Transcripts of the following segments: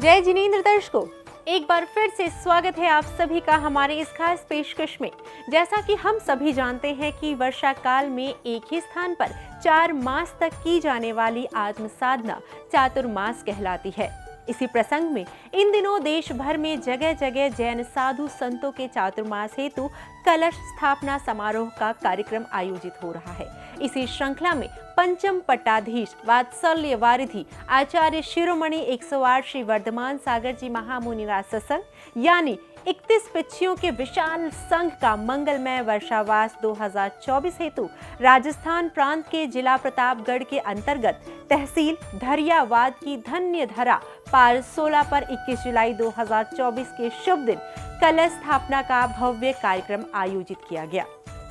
जय जिनेंद्र दर्शकों, एक बार फिर से स्वागत है आप सभी का हमारे इस खास पेशकश में। जैसा कि हम सभी जानते हैं कि वर्षा काल में एक ही स्थान पर 4 मास तक की जाने वाली आत्म साधना चातुर्मास कहलाती है। इसी प्रसंग में इन दिनों देश भर में जगह जगह जैन साधु संतों के चातुर्मास हेतु कलश स्थापना समारोह का कार्यक्रम आयोजित हो रहा है। इसी श्रृंखला में पंचम पट्टाधीश वात्सल्य वारिधि आचार्य शिरोमणि 108 श्री वर्धमान सागर जी महामुनिराज सत्संग यानी 31 पिच्छियों के विशाल संघ का मंगलमय वर्षावास 2024 हेतु राजस्थान प्रांत के जिला प्रतापगढ़ के अंतर्गत तहसील धरियावाद की धन्य धरा पारसोला पर 21 जुलाई 2024 के शुभ दिन कलश स्थापना का भव्य कार्यक्रम आयोजित किया गया।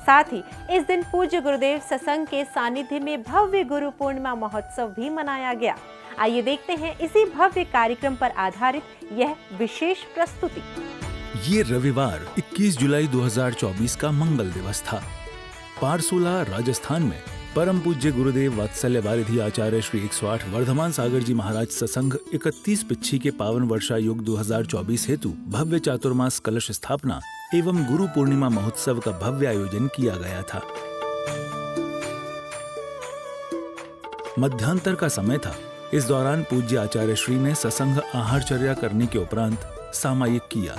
साथ ही इस दिन पूज्य गुरुदेव सत्संग के सानिध्य में भव्य गुरु पूर्णिमा महोत्सव भी मनाया गया। आइए देखते हैं इसी भव्य कार्यक्रम पर आधारित यह विशेष प्रस्तुति। ये रविवार 21 जुलाई 2024 का मंगल दिवस था। पारसोला राजस्थान में परम पूज्य गुरुदेव वात्सल्य वारिधि आचार्य श्री 108 वर्धमान सागर जी महाराज सत्संग 31 पिच्छी के पावन वर्षा युग 2024 हेतु भव्य चातुर्मास कलश स्थापना एवं गुरु पूर्णिमा महोत्सव का भव्य आयोजन किया गया था। मध्यांतर का समय था। इस दौरान पूज्य आचार्य श्री ने सत्संग आहारचर्या करने के उपरांत सामायिक किया।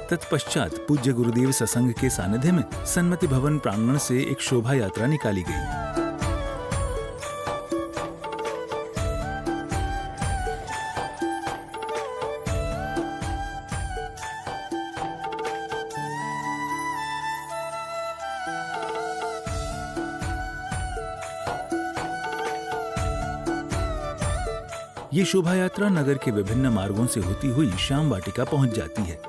तत्पश्चात पूज्य गुरुदेव सत्संग के सानिध्य में सन्मति भवन प्रांगण से एक शोभा यात्रा निकाली गई। ये शोभा यात्रा नगर के विभिन्न मार्गों से होती हुई श्याम वाटिका पहुंच जाती है।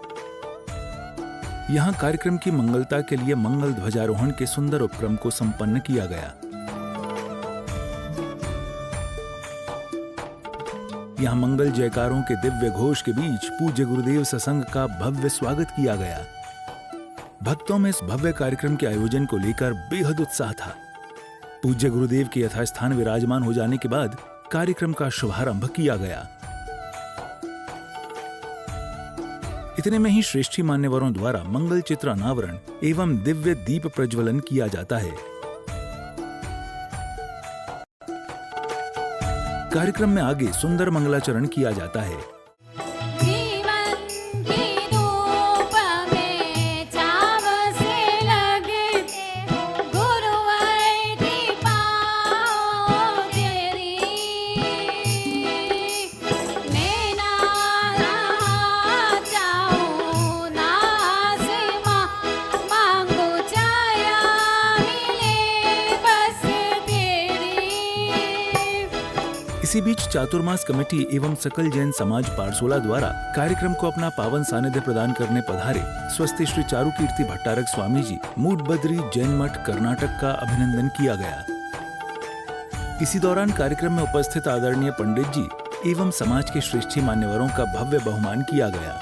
यहाँ कार्यक्रम की मंगलता के लिए मंगल ध्वजारोहण के सुंदर उपक्रम को संपन्न किया गया। यहाँ मंगल जयकारों के दिव्य घोष के बीच पूज्य गुरुदेव सत्संग का भव्य स्वागत किया गया। भक्तों में इस भव्य कार्यक्रम के आयोजन को लेकर बेहद उत्साह था। पूज्य गुरुदेव के यथास्थान विराजमान हो जाने के बाद कार्यक्रम का शुभारंभ किया गया। इतने में ही श्रेष्ठी मान्यवरों द्वारा मंगल चित्र अनावरण एवं दिव्य दीप प्रज्वलन किया जाता है। कार्यक्रम में आगे सुंदर मंगलाचरण किया जाता है। इसी बीच चातुर्मास कमेटी एवं सकल जैन समाज पारसोला द्वारा कार्यक्रम को अपना पावन सानिध्य प्रदान करने पधारे स्वस्ति श्री चारु कीर्ति भट्टारक स्वामी जी मूडबद्री जैन मठ कर्नाटक का अभिनंदन किया गया। इसी दौरान कार्यक्रम में उपस्थित आदरणीय पंडित जी एवं समाज के श्रेष्ठी मान्यवरों का भव्य बहुमान किया गया।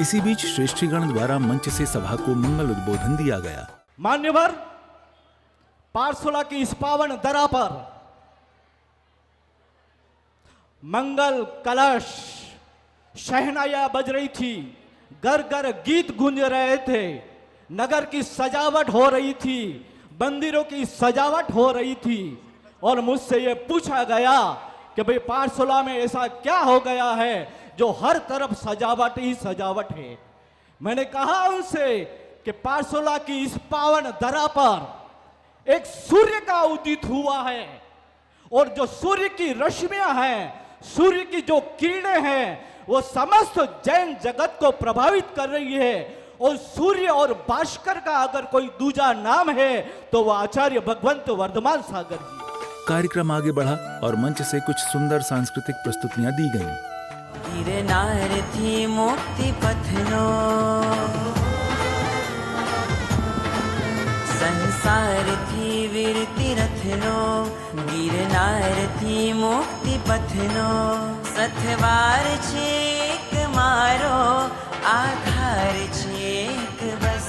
इसी बीच श्रेष्ठीगण द्वारा मंच से सभा को मंगल उद्बोधन दिया गया। मान्यवर, पारसोला की इस पावन धरा पर मंगल कलश शहनाया बज रही थी, घर घर गीत गूंज रहे थे, नगर की सजावट हो रही थी, मंदिरों की सजावट हो रही थी और मुझसे ये पूछा गया कि भाई पारसोला में ऐसा क्या हो गया है जो हर तरफ सजावट ही सजावट है। मैंने कहा उनसे कि पारसोला की इस पावन धरा पर एक सूर्य का उदित हुआ है और जो सूर्य की रश्मियां हैं, सूर्य की जो किरणें हैं, वो समस्त जैन जगत को प्रभावित कर रही है। और सूर्य और भास्कर का अगर कोई दूजा नाम है तो वह आचार्य भगवंत वर्धमान सागर जी। कार्यक्रम आगे बढ़ा और मंच से कुछ सुंदर सांस्कृतिक प्रस्तुतियां दी गईं। गिरनार थी मुक्ति पथनो, संसार थी वीर तीरथ पथनो गिरनार थी मुक्ति पथनो सथवार छेक मारो आधार छेक बस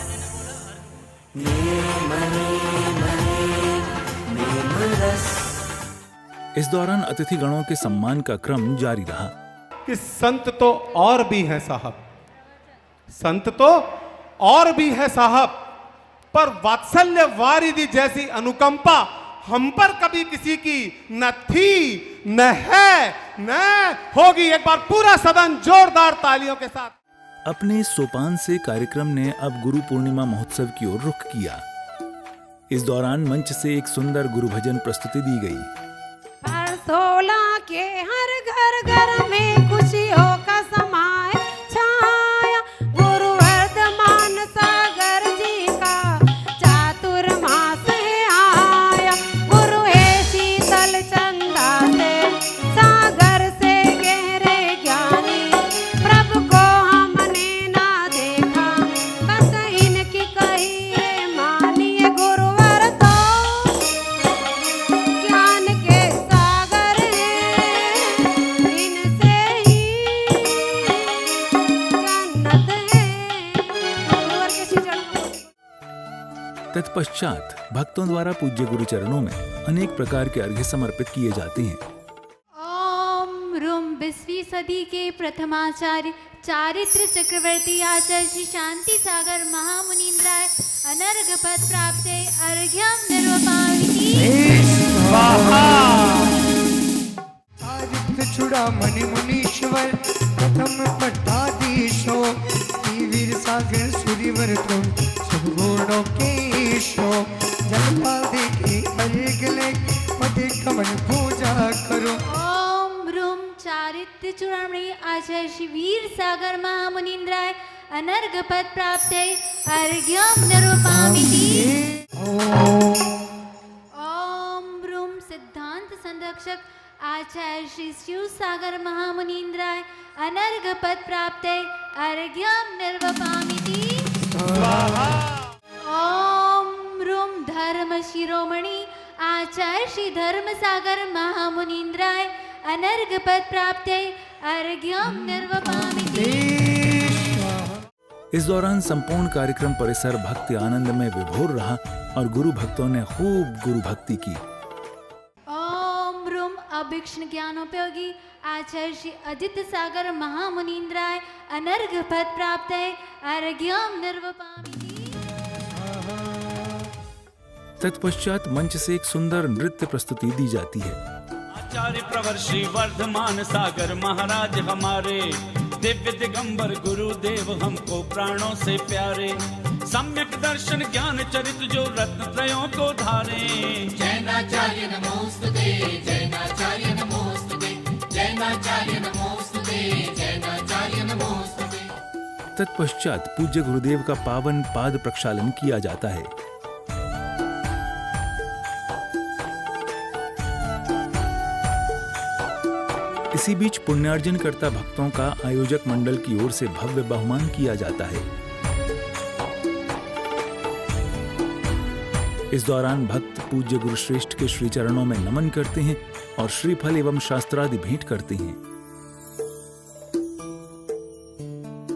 नेम नेम नेम नेम रस। इस दौरान अतिथि गणों के सम्मान का क्रम जारी रहा। कि संत तो और भी है साहब, संत तो और भी है साहब, पर वात्सल्य वारिधि जैसी अनुकंपा हम पर कभी किसी की न थी, न है, न होगी। एक बार पूरा सदन जोरदार तालियों के साथ। अपने सोपान से कार्यक्रम ने अब गुरु पूर्णिमा महोत्सव की ओर रुख किया। इस दौरान मंच से एक सुंदर गुरु भजन प्रस्तुति दी गई। परसोला के हर घर घर में खुशियों का समाए छाया, गुरु वर्धमान सागर जी का चातुर्मास है आया। गुरु है शीतल चंदा से सागर से गहरे ज्ञानी, प्रभु को हमने ना देखा बस इनकी कही है मानिए। गुरुवर तो ज्ञान के सागर हैं, इनसे ही जन्नत है। गुरुवर के श्री चरणों में तत्पश्चात भक्तों द्वारा पूज्य गुरु चरणों में अनेक प्रकार के अर्घ्य समर्पित किए जाते हैं। ओम रूम 20वीं सदी के प्रथमाचार्य चारित्र चक्रवर्ती आचार्य श्री शांति सागर महामुनीन्द्राय अनर्घ पद प्राप्त अर्घ्यम निर्वपामिति। चारित्र चूड़ामणि मुनीश्वर प्रथम पट्टाधीशो वीर सागर सूर्यवर तुम सुगुणों के ईशो। जलपाल देखे अर्घ्य पदे कमल पूजा करो। ओम रूम चारित्र चूड़ामणि आचार्य श्री वीर सागर महामुनीन्द्राय अनर्घ पद प्राप्त अर्घ्यम निर्वपामिति। ओम रूम सिद्धांत संरक्षक आचार्य श्री शिव सागर महामुनीन्द्राय अनर्घ पद प्राप्त अर्घ्यम निर्वपामिति। ओम रूम धर्म शिरोमणि आचार्य श्री धर्म सागर महामुनीन्द्राय अनर्घ पद प्राप्त अर्घ्यम निर्वपामिति। इस दौरान संपूर्ण कार्यक्रम परिसर भक्ति आनंद में विभोर रहा और गुरु भक्तों ने खूब गुरु भक्ति की। ओम रूम अभिक्षण ज्ञानोपयोगी आचार्य श्री अजित सागर महामुनीन्द्राय अनर्घ पद प्राप्त अर्घ्यम निर्वपामिति। तत्पश्चात मंच से एक सुंदर नृत्य प्रस्तुति दी जाती है। आचार्य प्रवर श्री वर्धमान सागर महाराज हमारे, दिव्य दिगंबर गुरुदेव हमको प्राणों से प्यारे। सम्यक दर्शन ज्ञान चरित जो रत्न त्रयों को धारे। जैनाचार्य नमोस्तुते, जैनाचार्य नमोस्तुते, जैनाचार्य नमोस्तुते, जैनाचार्य नमोस्तुते। तत्पश्चात पूज्य गुरुदेव का पावन पाद प्रक्षालन किया जाता है। इसी बीच पुण्यार्जन करता भक्तों का आयोजक मंडल की ओर से भव्य बहुमान किया जाता है। इस दौरान भक्त पूज्य गुरुश्रेष्ठ के श्री चरणों में नमन करते हैं और श्रीफल एवं शास्त्रादि भेंट करते हैं।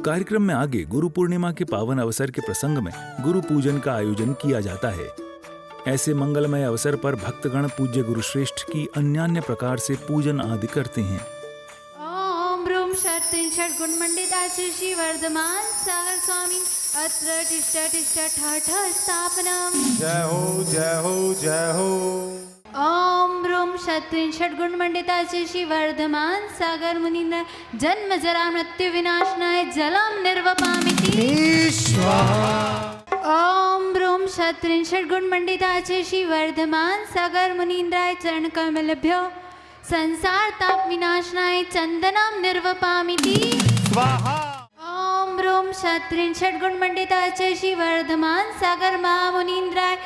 कार्यक्रम में आगे गुरु पूर्णिमा के पावन अवसर के प्रसंग में गुरु पूजन का आयोजन किया जाता है। ऐसे मंगलमय अवसर पर भक्तगण पूज्य गुरुश्रेष्ठ की अन्यान्य प्रकार से पूजन आदि करते हैं। ओम रूम षट् गुण मंडित आचार्य श्री वर्धमान सागर स्वामी अत्र तिष्ठ तिष्ठ ठ स्थापनम। जय हो जय हो जय हो। ओम रूम षट् गुण मंडित आचार्य श्री वर्धमान सागर मुनीन्द्र जन्म जरा मृत्यु विनाशनाय जलम निर्वपामिति। ओम रूम षट् गुण मंडित आचार्य श्री वर्धमान सागर मुनीन्द्राय चरण कमलभ्यो संसार ताप विनाशनाय चंदनम निर्वपामिति। ओम रूम षट् गुण मंडित आचार्य श्री वर्धमान सागर महामुनीन्द्राय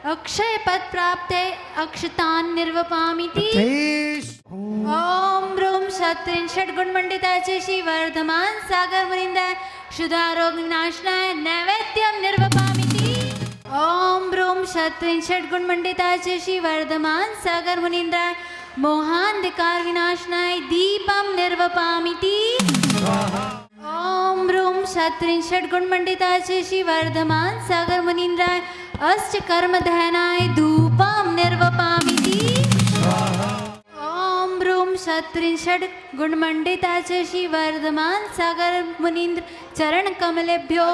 अक्षय पद प्राप्त अक्षतान निर्वपामिति। ओम रूम षट् गुण मंडित आचार्य श्री वर्धमान सागर मुनीन्द्राय क्षुधारोग विनाशनाय नैवेद्यम निर्वपामिति। ओम ब्रूम शत्रिंशट गुणमंडिताचे श्री वर्धमान सागर मुनीन्द्राय मोहांधकार विनाशनाय दीपम निर्वपामिति ओम ब्रूम शत्रिंशट गुणमंडिताचे श्री वर्धमान सागर मुनीन्द्राय अष्ट कर्म दहनाय धूपम निर्वपामिति ओम ब्रूम शत्रिंशट गुणमंडिताचे श्री वर्धमान सागर मुनीन्द्र चरण कमलेभ्यो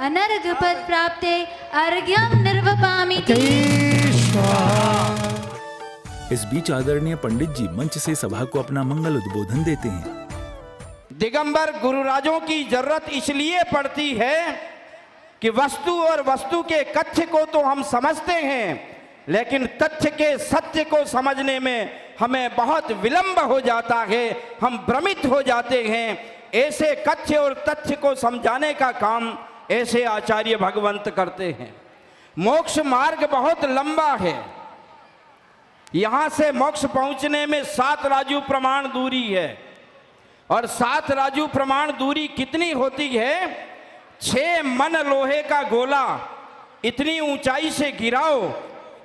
अनर्घ पद प्राप्ते अर्घ्यम निर्वपामिति। इस बीच आदरणीय पंडित जी मंच से सभा को अपना मंगल उद्बोधन देते हैं। दिगंबर गुरुराजों की जरूरत इसलिए पड़ती है कि वस्तु और वस्तु के कथ्य को तो हम समझते हैं, लेकिन तथ्य के सत्य को समझने में हमें बहुत विलंब हो जाता है, हम भ्रमित हो जाते हैं। ऐसे कथ्य और तथ्य को समझाने का काम ऐसे आचार्य भगवंत करते हैं। मोक्ष मार्ग बहुत लंबा है, यहां से मोक्ष पहुंचने में 7 राजू प्रमाण दूरी है, और 7 राजू प्रमाण दूरी कितनी होती है? 6 मन लोहे का गोला इतनी ऊंचाई से गिराओ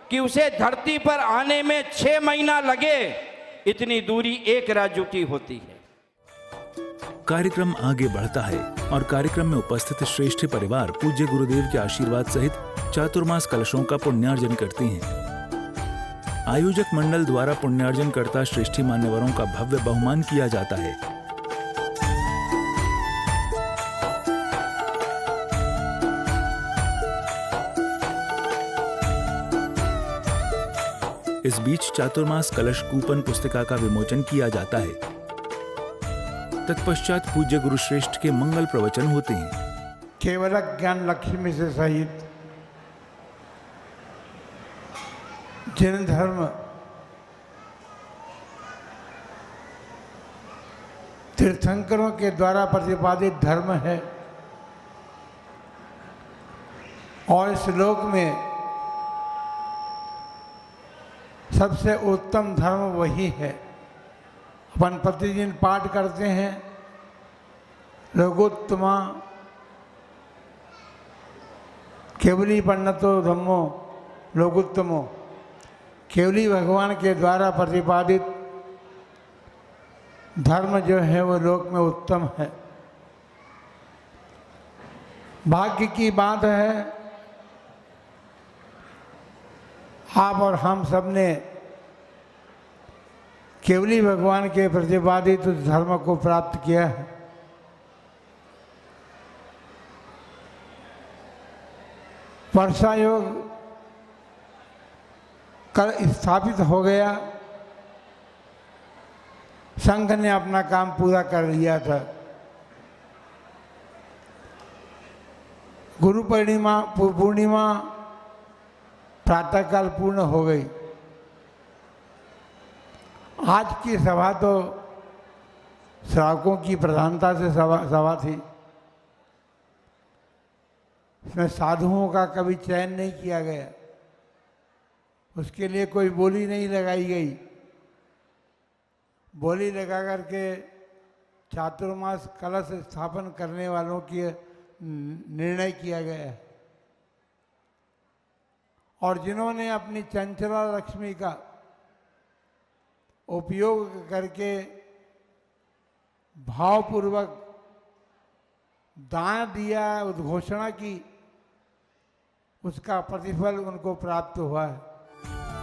कि उसे धरती पर आने में 6 महीना लगे, इतनी दूरी 1 राजू की होती है। कार्यक्रम आगे बढ़ता है और कार्यक्रम में उपस्थित श्रेष्ठ परिवार पूज्य गुरुदेव के आशीर्वाद सहित चातुर्मास कलशों का पुण्यार्जन करते हैं। आयोजक मंडल द्वारा पुण्यार्जन करता श्रेष्ठी मान्यवरों का भव्य बहुमान किया जाता है। इस बीच चातुर्मास कलश कूपन पुस्तिका का विमोचन किया जाता है। तत्पश्चात पूज्य गुरुश्रेष्ठ के मंगल प्रवचन होते हैं। केवल ज्ञान लक्ष्मी से सहित जैन धर्म तीर्थंकरों के द्वारा प्रतिपादित धर्म है, और इस लोक में सबसे उत्तम धर्म वही है। अपन प्रतिदिन पाठ करते हैं, लघुत्तमा केवली पन्नतो धम्मो लघुत्तमो, केवली भगवान के द्वारा प्रतिपादित धर्म जो है वो लोक में उत्तम है। भाग्य की बात है, आप और हम सब ने केवली भगवान के प्रतिपादित उस धर्म को प्राप्त किया है। वर्षा योग कल स्थापित हो गया, संघ ने अपना काम पूरा कर लिया था। गुरु पूर्णिमा प्रातःकाल पूर्ण हो गई। आज की सभा तो श्रावकों की प्रधानता से सभा थी। इसमें साधुओं का कभी चयन नहीं किया गया, उसके लिए कोई बोली नहीं लगाई गई। बोली लगा करके चातुर्मास कलश स्थापन करने वालों की निर्णय किया गया, और जिन्होंने अपनी चंचला लक्ष्मी का उपयोग करके भावपूर्वक दान दिया, उद्घोषणा की, उसका प्रतिफल उनको प्राप्त हुआ है।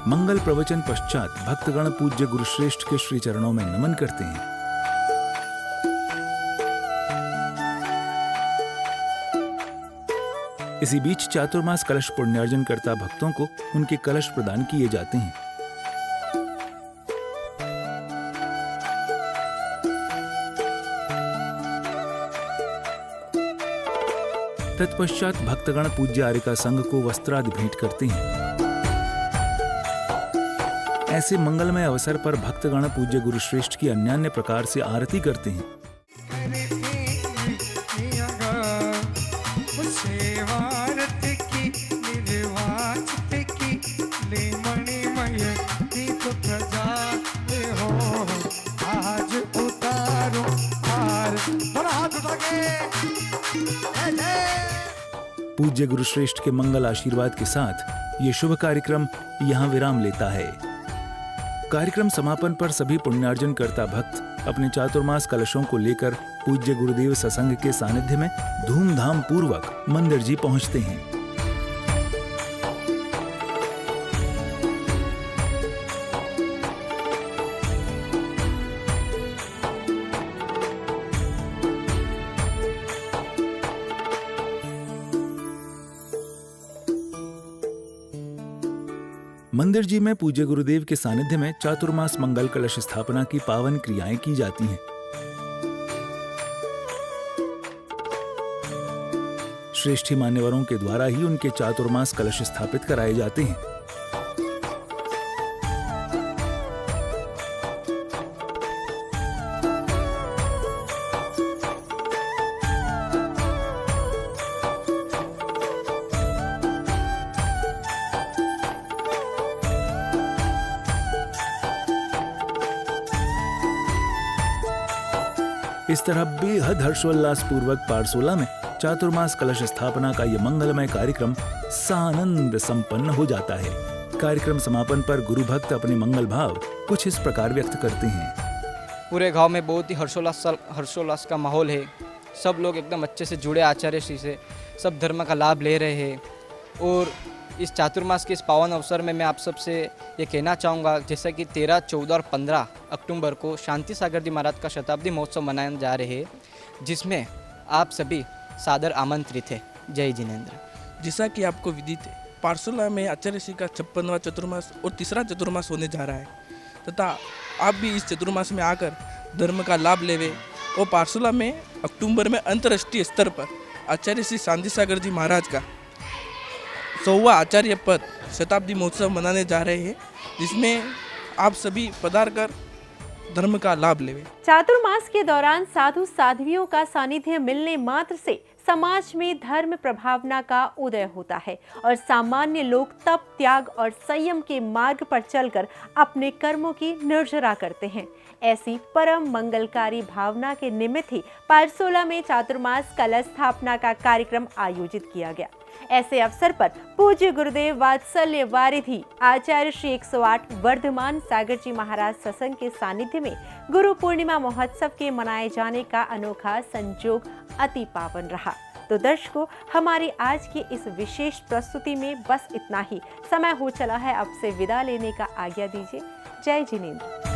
मंगल प्रवचन पश्चात भक्तगण पूज्य गुरुश्रेष्ठ के श्री चरणों में नमन करते हैं। इसी बीच चातुर्मास कलश पुण्यार्जन करता भक्तों को उनके कलश प्रदान किए जाते हैं। तत्पश्चात भक्तगण पूज्य आर्यका संघ को वस्त्रादि भेंट करते हैं। ऐसे मंगलमय अवसर पर भक्तगण पूज्य गुरुश्रेष्ठ की अन्यान्य प्रकार से आरती करते हैं। पूज्य गुरुश्रेष्ठ के मंगल आशीर्वाद के साथ ये शुभ कार्यक्रम यहाँ विराम लेता है। कार्यक्रम समापन पर सभी पुण्यार्जन करता भक्त अपने चातुर्मास कलशों को लेकर पूज्य गुरुदेव सत्संग के सानिध्य में धूमधाम पूर्वक मंदिर जी पहुंचते हैं। मंदिर जी में पूज्य गुरुदेव के सानिध्य में चातुर्मास मंगल कलश स्थापना की पावन क्रियाएं की जाती हैं। श्रेष्ठी मान्यवरों के द्वारा ही उनके चातुर्मास कलश स्थापित कराए जाते हैं। इस तरह बेहद हर्षोल्लास पूर्वक पारसोला में चातुर्मास कलश स्थापना का यह मंगलमय कार्यक्रम सानंद संपन्न हो जाता है। कार्यक्रम समापन पर गुरु भक्त अपने मंगल भाव कुछ इस प्रकार व्यक्त करते हैं। पूरे गांव में बहुत ही हर्षोल्लास का माहौल है। सब लोग एकदम अच्छे से जुड़े आचार्य श्री से, सब धर्म का लाभ ले रहे हैं। और इस चातुर्मास के इस पावन अवसर में मैं आप सबसे ये कहना चाहूँगा, जैसा कि 13, 14 और 15 अक्टूबर को शांति सागर जी महाराज का शताब्दी महोत्सव मनाए जा रहे हैं, जिसमें आप सभी सादर आमंत्रित है। जय जिनेंद्र। जैसा कि आपको विदित है, पारसोला में आचार्य श्री का 56वां चतुर्मास और तीसरा चतुर्मास होने जा रहा है, तथा आप भी इस चतुर्मास में आकर धर्म का लाभ लेवे। और पारसोला में अक्टूबर में अंतर्राष्ट्रीय स्तर पर आचार्य श्री शांति सागर जी महाराज का 100वां आचार्य पद शताब्दी महोत्सव मनाने जा रहे हैं, जिसमें आप सभी पधार कर धर्म का लाभ लेवे। चातुर्मास के दौरान साधु साध्वियों का सानिध्य मिलने मात्र से समाज में धर्म प्रभावना का उदय होता है और सामान्य लोग तप, त्याग और संयम के मार्ग पर चलकर अपने कर्मों की निर्जरा करते हैं। ऐसी परम मंगलकारी भावना के निमित्त ही पारसोला में चातुर्मास कलश स्थापना का कार्यक्रम आयोजित किया गया। ऐसे अवसर पर पूज्य गुरुदेव वात्सल्य वारिधि आचार्य श्री 108 वर्धमान सागर जी महाराज सत्संग के सानिध्य में गुरु पूर्णिमा महोत्सव के मनाए जाने का अनोखा संयोग अति पावन रहा। तो दर्शकों, हमारी आज की इस विशेष प्रस्तुति में बस इतना ही। समय हो चला है अब से विदा लेने का। आज्ञा दीजिए। जय जिनेंद्र।